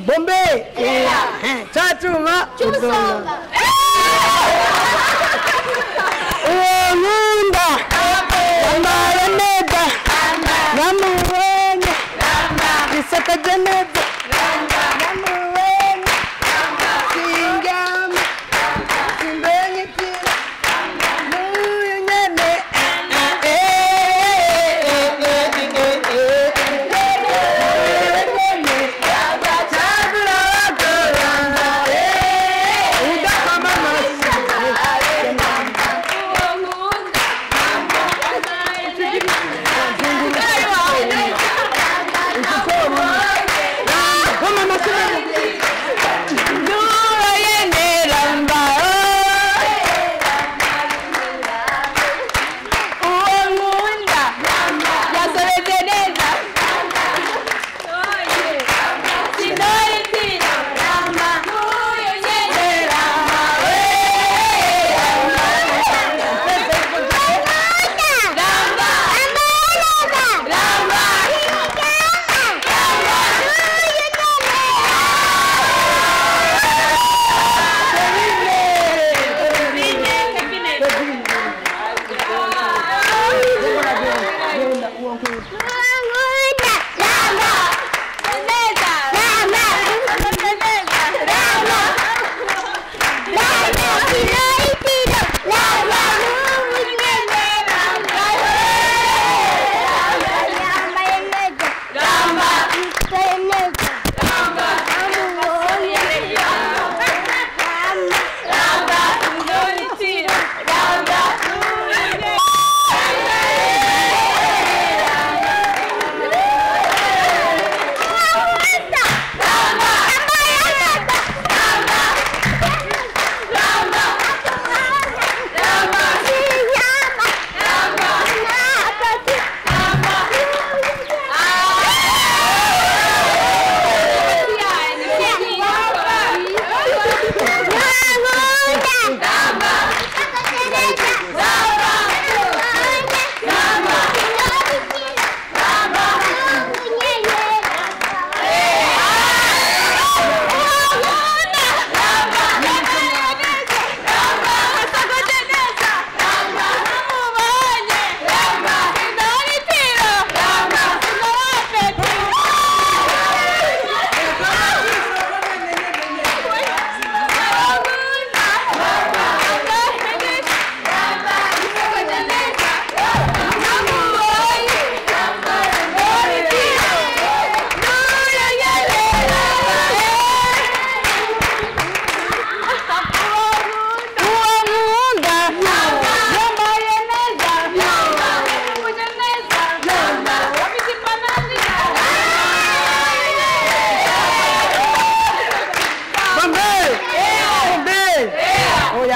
Bombay, Chatuma, Chusonga. Nunda, Namaraneda, Namuwenya, Isakajaneda, Namuwenya, Singam, Simbengiti, Muyene,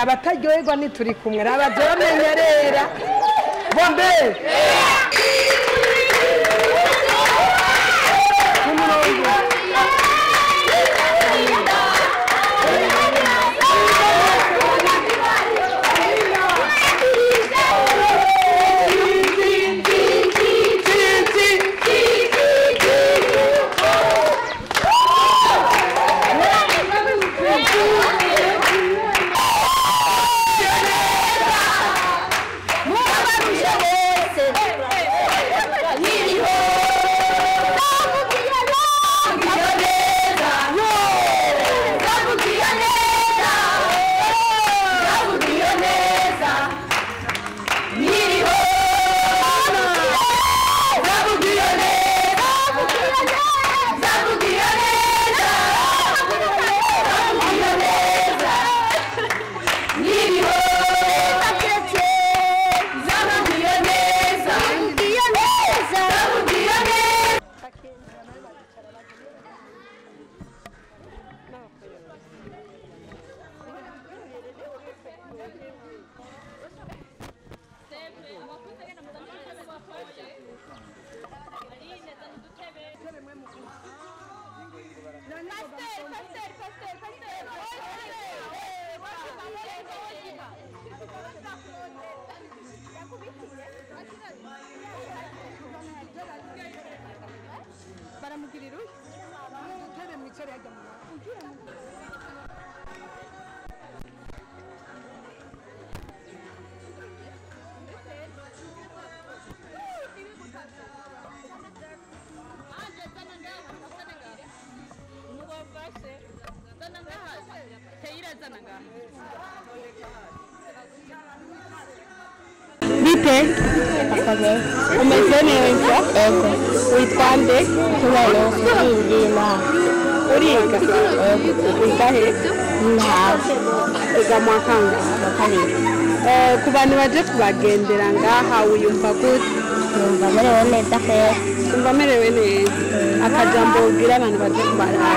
abataryoherwa nituri kumwe abazamenyerera bombe Pastor. umeze neza Ego. witwa nde Tubona sindima. uriga wiga he Ntazi. wiga mu wa kangahe Kabiri. ku bantu baje kubagendera ngaha wiyumva gute Numva merewe neza kwera. umva amerewe neza akajambo ubwira abantu baje kubaraba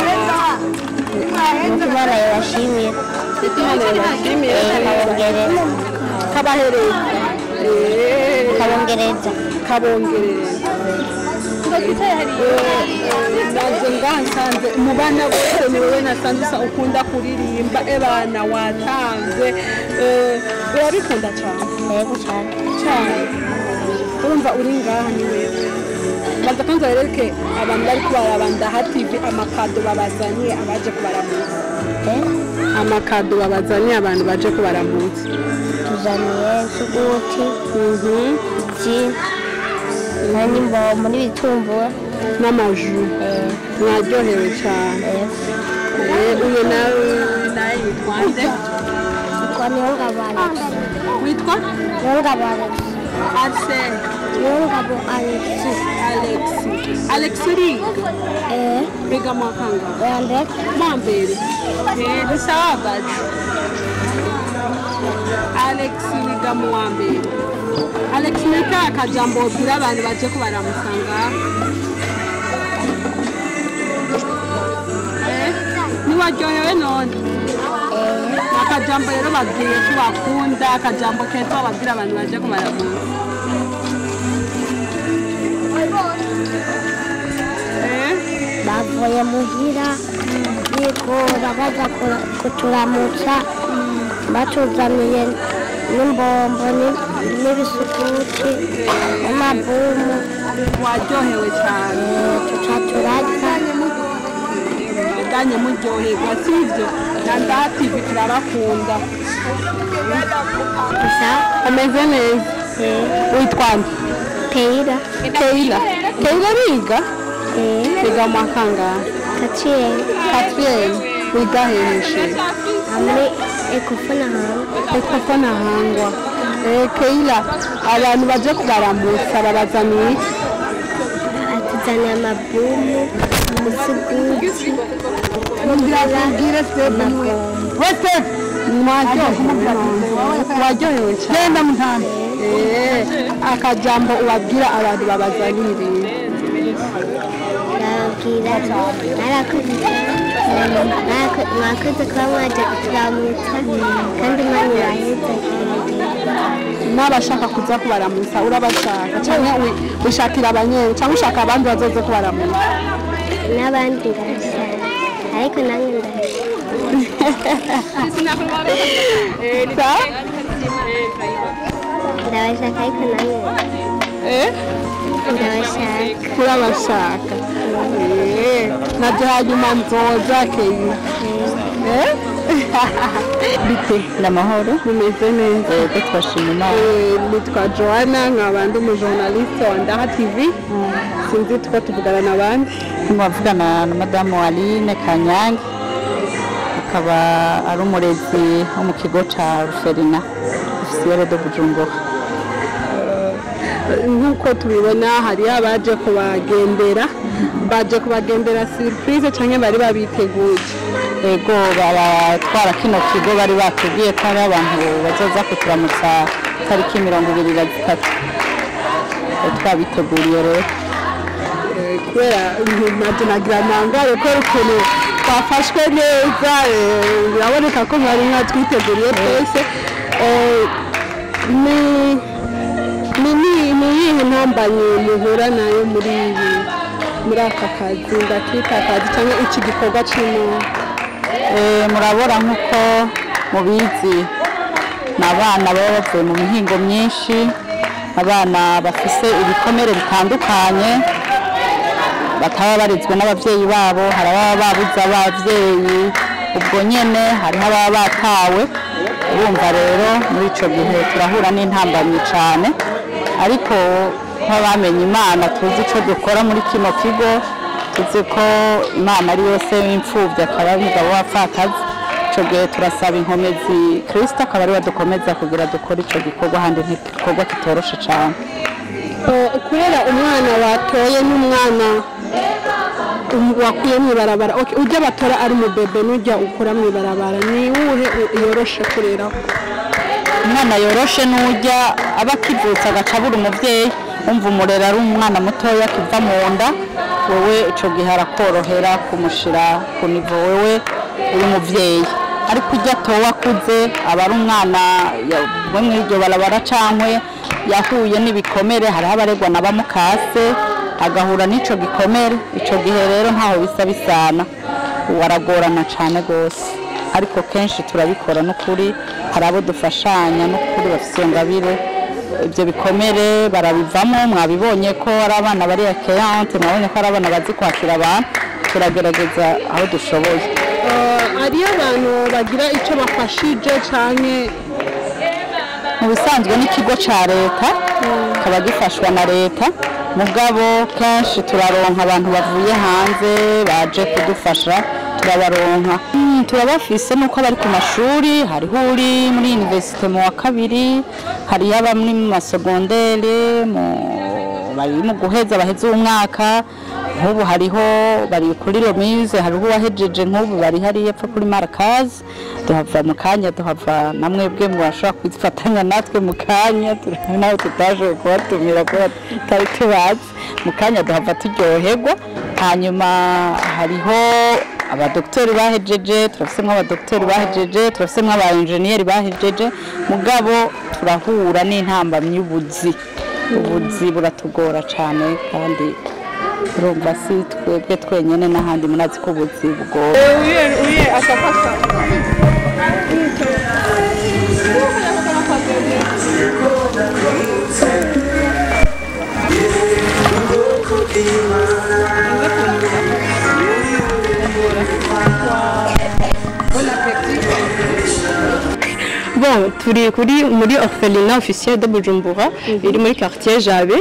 Nuko Imana yabashimiye. Imana yabashimiye Kabongereza. kabahereza Kabongereza. kabongereza naje ngaha nsanze mu bana bose ni wowe nasanze usa ukunda kuririmba ebana watanze urabikunda cyane Yego cyane. cyane urumva uri ngaha ni wewe baza kwanza wereke abantu bari kubaraba Ndaha TV amakado babazaniye abaje kubaramutsa amakado babazaniye abantu baje kubaramutsa Tuzaniye suguti. Iki. N'imbombo n'ibitumbura. n'amaju mwaryohewe cyane uyu nawe yitwa nde Kwa Niyongabo Alex. witwa Niyongabo Alex. Arsene Niyongabo Alex. Alex uriga biga mu wa kangahe Wande. mu mbere ni sawa baje Alex wiga mu wa mbere Alex ni ka kajambo ubwira abantu baje kubaramusanga niwaryohewe none akajambo rero babwiye ko bakunda akajambo keza babwira abantu baje kubaramusa Bavuye muhira bigora baza kuturamutsa batuzaniye n'imbombo n'ibisukuti n'amabumu waryohewe cyane tuca turarya muganye muryoherwa sibyo na Ndaha TV turabakunda gusa ameze neza witwa nde Keira Keira biga biga mu wa kangahe Quatrième wiga hehe muri Ecofo Nahangwa Keira abantu baje kubaramutsa babazaniye atuzaniye amabumu ibisukuti mubwire wese waryohewe cyane genda mutane akajambo ubabwira abantu babazaniriye mwakoze kuba mwaje kuturamutsa kandi Imana iraheza n'abashaka kuza kubaramutsa urabashaka cyangwa wishakira abanyewe cyangwa ushaka abandi bazoze kubaramutsa n'abandi ndabashaka ariko nanjye ndabashaka ariko nanjye ndabashaka urabashaka nabyo hanyuma nzoza Keira bite n'amahoro bimeze neza yego twashima Imana nitwa Joanna nkaba ndi umujournaliste wa Ndaha TV sinzi tuko tuvugana n'abandi mwavugana na madamu Aline Kanyange akaba ari umurezi wo mu kigo cya Ruferina officiel de Bujumbura nk'uko tubibona hari abaje kubagendera surprise cyangwa bari babiteguye yego baratwara kino kigo bari batubwiye ko hari abantu bazoza kuturamutsa tariki 23 twabiteguriye rero kubera nagira nangare ko ukuntu twafashwe neza biraboneka ko mwari mwatwiteguriye twese ni iyihe ntambanye muhura nayo muri aka kazi ndakita akazi cyangwa iki gikorwa cy'umuntu murabona nk'uko mubizi ni abana baba bavuye mu mihingo myinshi abana bafise ibikomere bitandukanye bataba barizwe n'ababyeyi babo hari ababa babuze ababyeyi ubwo nyene hari ababa batawe urumva rero muri ico gihe turahura n'intambamyi cyane ariko nk'abamenye Imana tuzi ico dukora muri kino kigo tuzi ko Imana ari yose w'imfuvyi akaba ari umugabo w'apfakazi ico gihe turasaba inkomezi Kristo akaba ari wadukomeza kugira dukora ico gikorwa handi n'igikorwa kitoroshe cyane. Kubera umwana watoye n'umwana wakuye mw'ibarabara ujya batora ari umubebe n'ujya ukura mw'ibarabara ni uwuhe yoroshe kureraho? Umwana yoroshe n'ujya aba akivutse agacabura umuvyeyi umva umurera ari umwana mutoya kiva mu nda wewe ico gihe arakorohera kumushira ku nivo wewe uri muvyeyi, ariko ujya atowe akuze aba ari umwana bamwe iryo barabara cankwe yahuye n'ibikomere hariho abaregwa na bamukase agahura n'ico gikomere, ico gihe rero ntaho bisa bisana waragorana cane gose, ariko kenshi turabikora n'ukuri hari abo dufashanya n'ukuri bafise ngabire ibyo bikomere barabivamo. Mwabibonye ko ari abana bari accueillante, mwabonye ko ari abana bazi kwakira abantu, turagerageza aho dushoboye. Ariyo abantu bagira icyo bafashije canke mu bisanzwe n'ikigo ca leta kaba gifashwa na leta, mugabo kenshi turaronka abantu bavuye hanze baje kudufasha turabaronka. Turabafise nuko bari ku mashuri, hariho uri muri universite mu wa kabiri, hari abamwe mu masegondere bari mu guheza baheze umwaka, nk'ubu hariho bari kuri Romise, hariho uwahejeje nk'ubu bari hariya epfo kuri Marakazi, duhava mu kanya duhava namwebwe mubashobora kwifatanya natwe mu kanya naho tutaje kubatumira kuba tutari tubazi, mu kanya duhava turyoherwa. Hanyuma hariho abadoktori bahejeje, turafisemo abadoktori bahejeje, turafisemo aba engineer bahejeje, mugabo turahura n'intambamyi y'ubuzi. Ubuzi buratugora cyane kandi urumva si twebwe twenyene n'ahandi munazi ko ubuzi bugora. uye asafasa Bon, turi muri orphelinat officiel de Bujumbura, iri muri quartier Jabe,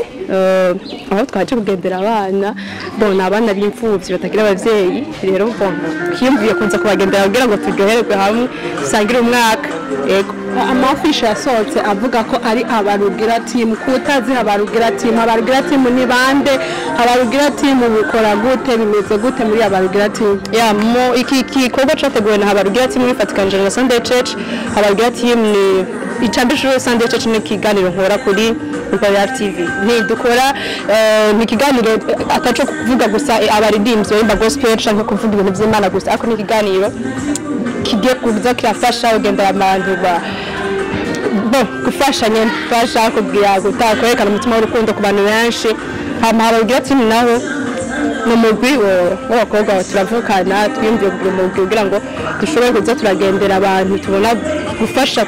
aho twaje kugendera abana, bon abana b'imfuvyi batagira abavyeyi, rero bon kiyumviye kunza kubagendera kugira ngo turyoherwe hamwe dusangire umwaka. Yego amafisha yasohotse avuga ko ari abarugira team, kutazi abarugira team ni bande, abarugira team bukora gute, bimeze gute muri abarugira team? Ya mo iki gikorwa cyateguwe na abarugira team ifatikanje na Sunday Church. Abarugira team ni icambisho Sunday Church ni kiganiro nkora kuri Imperial TV, ni dukora ni kiganiro ataco kuvuga gusa abaririmbyi b'imba gospel canke kuvuga ibintu by'Imana gusa, ariko ni kiganiro kigiye kuza kirafasha ugendera abantu gufashanya fasha kugira gutakorekana umutima w'urukundo ku bantu benshi. Hama abarugira team naho no mugwi w'abakobwa turavukana twimvye kugira ngo dushobore kuza turagendera abantu tubona gufasha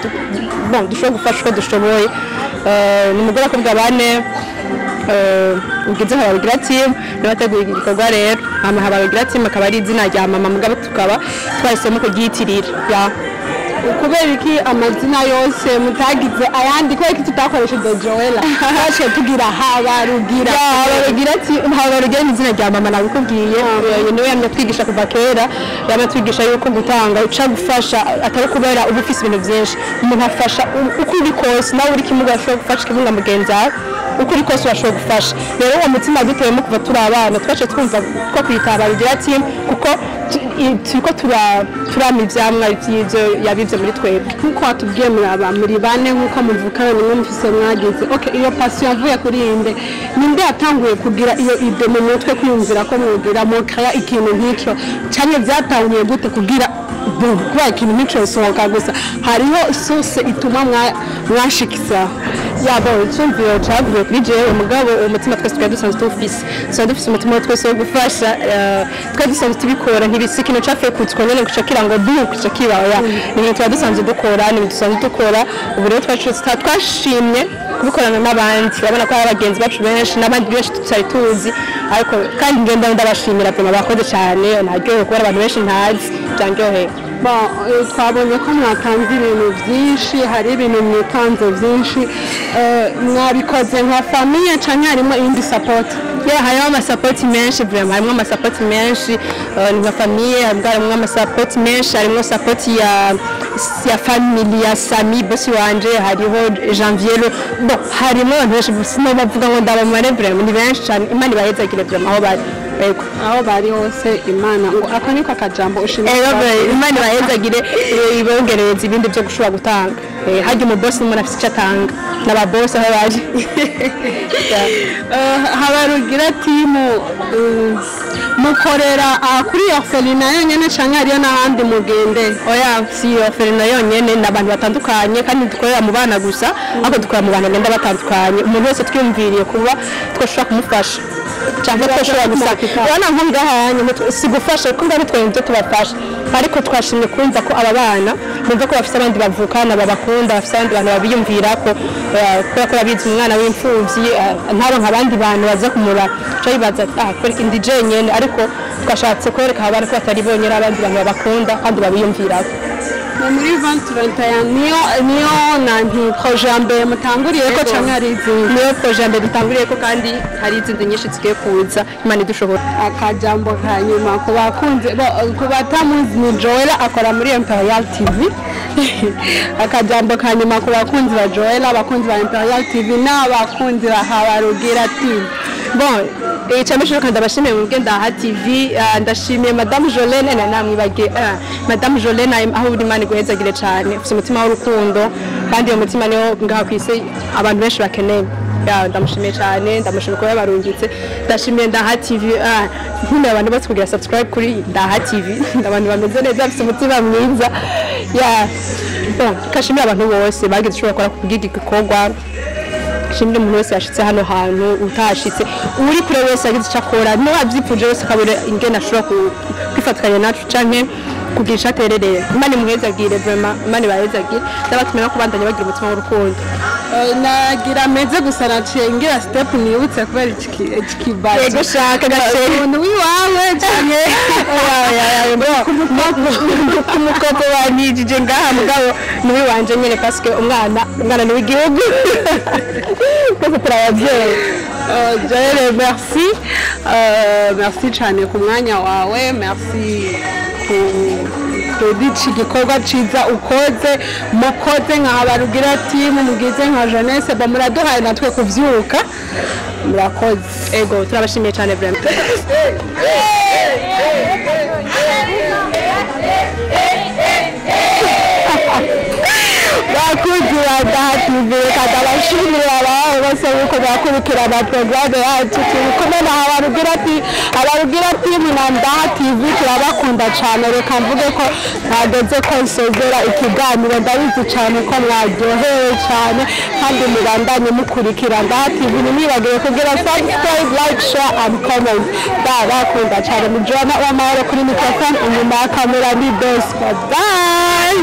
dushobora gufasha uko dushoboye. Ni mugora kuvuga bane ugize abarugira team n'abateguye igikorwa rero. Hama abarugira team akaba ari izina rya mama, mugabo tukaba twahisemo kuryitirira ya kubera iki amazina yose mutagize ayandi, kubera iki tutakoresheje Joella twaje tugira habarugira ni izina rya mama nabikubwiye. Niwe yamutwigisha kuva kera, yamutwigisha yuko gutanga uca gufasha atari kubera uba ufise ibintu byinshi, umuntu afasha uko uri kose, nawe uri kimuga ashobora gufasha kimunga mugenzi wawe uko uri kose urashobora gufasha. Rero uwo mutima duteyemo kuva turi abana twaje twumva ko kwita abarugira team kuko turiko turama ivyamwa vy'ivyo yabivye muri twebwe. Nkuko watubwiye muri bane nkuko muvukana nimwe mufise mwagize iyo passion yavuye kuri inde, ninde yatanguye kugira iyo ide mu mutwe kwiyumvira ko mugira mukaya ikintu nk'icyo, cyane byatanguye gute kugira kuba ikintu nk'icyo gisohoka gusa, hariho source ituma mwashikisa yabo cyumviro cyavuye kuri jewe, mugabo umutima twese twari dusanzwe dufise umutima twese wo gufasha, twari dusanzwe tubikora ntibisi ikintu cyavuye kutswa nyene gushakira ngo kuca kibaya, ni twari dusanzwe dukora, ubu rero twashimye kubikorana n'abandi, urabona ko ari abagenzi bacu benshi n'abandi benshi tutari tuzi, ariko kandi ngenda ndabashimira pe bakoze cyane, naryohewe kubera abantu benshi ntazi, byanryoheye. twabonye ko mwatanze ibintu byinshi hari ibintu mwitanze byinshi mwabikoze nka famiye cyangwa harimo iyindi support hariho amasapoti menshi vraiment harimo amasapoti menshi ni nka famiye harimo amasapoti menshi harimo sapoti ya family ya Sami bosi wanje hariho Janvier bon harimo abantu benshi sino bavuga ngo ndabamare vraiment ni benshi cyane Imana ibahezagire vraiment aho bari hose Imana ngo ako niko akajambo ushimira Imana ibahezagire ibongereza ibindi byo gushobora gutanga hajya umubosi n'umuntu afite icyo atanga n'ababosi aho baje habarugira timu mukorera kuri orphelinat yonyene canke hariyo n'ahandi mugende oya si orphelinat yonyene n'abantu batandukanye kandi dukorera mu bana gusa ariko dukorera mu bana ngenda batandukanye umuntu wese twiyumviriye kuba twashobora kumufasha cyangwa twashobora gusaka ubona nk'ungahanye si gufasha kuko ngari twende tubafasha ariko twashimye kumva ko aba bana bumva ko bafite abandi bavukana babakunda bafite abandi bantu babiyumvira ko kubera ko babizi umwana w'imfuvyi ntabo nk'abandi bantu baza kumura cyo bibaza kwereka indi jenyene ariko twashatse kwereka abana ko batari bonyera abandi bantu babakunda kandi babiyumvira muri 2021 niyo nanti projet mbere mutanguriye ko canke ari izindi niyo projet mbere dutanguriye ko kandi hari izindi nyinshi zigiye kuza Imana idushobora akajambo kanyuma ku bakunze ku batamuzi ni Joella akora muri Imperial TV akajambo kanyuma ku bakunzi ba Joella abakunzi ba Imperial TV n'abakunzi ba Habarugira TV bon cyamesho kandi abashimiye mu bwenda ha TV ndashimiye Madame Jolene namwibage Madame Jolene aho buri mani guhezagire cyane ufite umutima w'urukundo kandi uwo mutima niwo ngaha kwise abantu benshi bakeneye ndamushimiye cyane ndamushimiye ko yabarungitse ndashimiye Ndaha TV nk'umuntu abantu bose kugira subscribe kuri Ndaha TV abantu bameze neza bafite umutima mwiza bon kashimira abantu bose bagize ushobora gukora ku gikorwa shimire umuntu wese yashitse hano hantu utashitse uri kure wese yagize icyo akora no abyipfuje wese kabire ingena ashobora kwifatikanya nacu canke kugira icyaterereye Imana imuhezagire vraiment Imana ibahezagire ndabatumira kubandanya bagira umutima w'urukundo nagira meze gusa naciye ngira step nibutse kubera ikibazo yego shaka gacere umuntu wiwawe canke umukobwa wanijije ngaha mugabo niwe wanje nyene parce que umwana ni w'igihugu kuko turabavyeyi Joelle merci cyane ku mwanya wawe merci iki gikorwa ciza ukoze mukoze nka Habarugira team mugize nka jeunesse muraduhaye natwe kuvyuka murakoze ego turabashimiye cyane vraiment bakuzi ba Ndaha TV kandi abashimira abawe bose uko bakurikirana programme yacu turi kumwe na Habarugira team na Ndaha TV turabakunda cyane reka mvuge ko ntageze ko nsozera ikiganiro ndabizi cyane ko mwaryohewe cyane kandi mubandanye mukurikira Ndaha TV ntimwibagire kugira subscribe like share and comment ndabakunda cyane mujana w'amahoro kuri microphone inyuma ya kamera ni Best bye